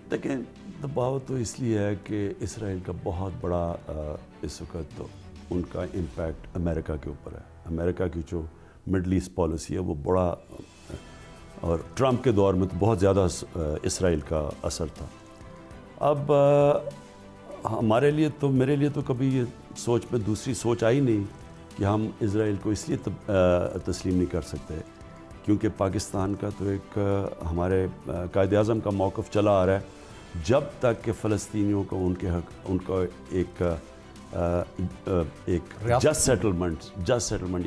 देखें, दबाव तो इसलिए है कि इसराइल का बहुत बड़ा इस वक्त तो उनका इम्पैक्ट अमेरिका के ऊपर है। अमेरिका की जो मिडल ईस्ट पॉलिसी है वो बड़ा, और ट्रंप के दौर में तो बहुत ज़्यादा इसराइल का असर था। अब हमारे लिए तो, मेरे लिए तो कभी ये सोच में दूसरी सोच आई नहीं कि हम इसराइल को इसलिए तस्लीम नहीं कर सकते क्योंकि पाकिस्तान का तो एक हमारे कायद-ए-आज़म का मौक़िफ़ चला आ रहा है, जब तक कि फ़लस्तीनियों को उनके हक, उनका एक जस्ट सेटलमेंट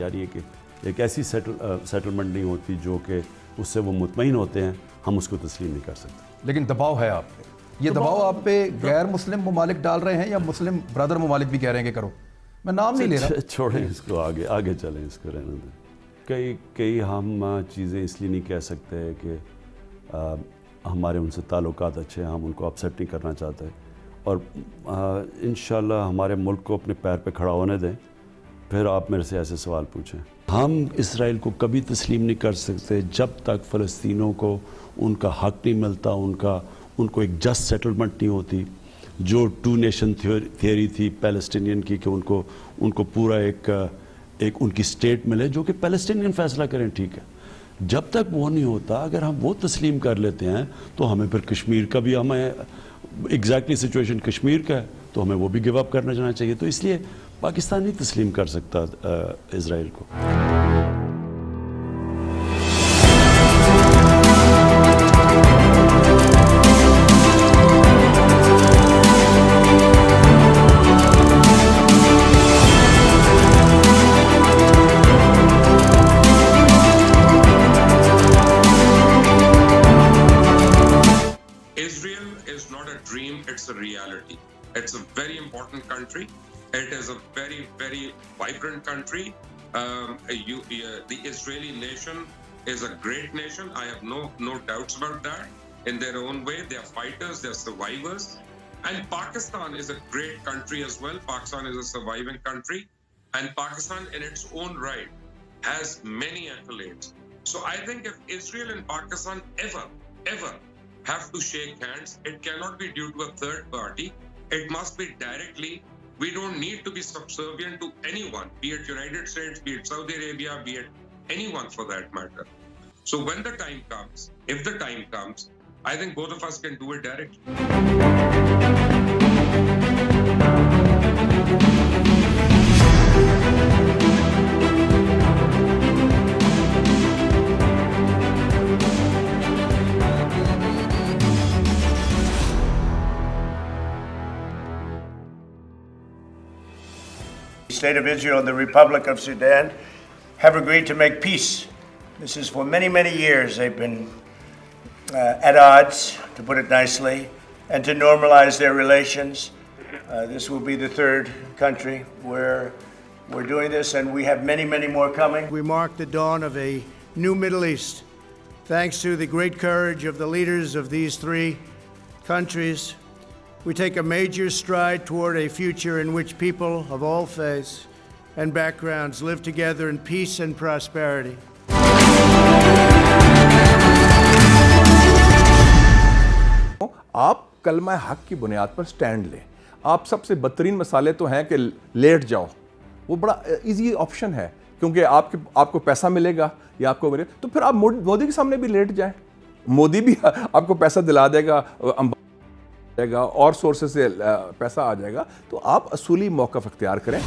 यानी कि एक ऐसी सेटलमेंट नहीं होती जो कि उससे वो मुतमईन होते हैं, हम उसको तस्लीम नहीं कर सकते। लेकिन दबाव है आप पे, ये दबाव आप पे गैर मुस्लिम ममालिक डाल रहे हैं या मुस्लिम ब्रदर ममालिक भी कह रहे हैं कि करो? मैं नाम नहीं ले रहा। छोड़ें इसको, आगे चलें, इसको रहने दें। कई हम चीज़ें इसलिए नहीं कह सकते कि हमारे उनसे ताल्लुकात अच्छे हैं, हम उनको अपसेट नहीं करना चाहते, और इंशाल्लाह हमारे मुल्क को अपने पैर पे खड़ा होने दें, फिर आप मेरे से ऐसे सवाल पूछें। हम इसराइल को कभी तस्लीम नहीं कर सकते जब तक फ़लस्तीनों को उनका हक नहीं मिलता, उनको एक जस्ट सेटलमेंट नहीं होती, जो टू नेशन थियोरी थी पैलेस्टीनियन की कि उनको पूरा एक उनकी स्टेट मिले जो कि पैलेस्टीनियन फैसला करें, ठीक है। जब तक वो नहीं होता, अगर हम वो तस्लीम कर लेते हैं तो हमें फिर कश्मीर का भी, हमें एग्जैक्टली सिचुएशन कश्मीर का है तो हमें वो भी गिव अप करना जाना चाहिए। तो इसलिए पाकिस्तान नहीं तस्लीम कर सकता इजराइल को। Israel is not a dream, it's a reality. It's a very important country. It is a very, very vibrant country. The Israeli nation is a great nation. I have no doubts about that. In their own way, they are fighters, they are survivors. And Pakistan is a great country as well. Pakistan is a surviving country. And Pakistan in its own right has many accolades. So I think if Israel and Pakistan ever have to shake hands, it cannot be due to a third party. It must be directly. We don't need to be subservient to anyone, be it United States, be it Saudi Arabia, be it anyone for that matter. So when the time comes, if the time comes, I think both of us can do it directly. The State of Israel and the Republic of Sudan have agreed to make peace. This is for many, many years they've been at odds, to put it nicely, and to normalize their relations. This will be the third country where we're doing this, and we have many, many more coming. We mark the dawn of a new Middle East. Thanks to the great courage of the leaders of these three countries, we take a major stride toward a future in which people of all faiths and backgrounds live together in peace and prosperity. आप कलमा हक की बुनियाद पर stand लें। आप सबसे बदतरीन मसाले तो हैं कि लेट जाओ, वो बड़ा इजी ऑप्शन है क्योंकि आपको पैसा मिलेगा या आपको मिले, तो फिर आप मोदी के सामने भी लेट जाएं, मोदी भी आपको पैसा दिला देगा, और सोर्सेस से पैसा आ जाएगा, तो आप असूली मौक़िफ़ इख्तियार करें।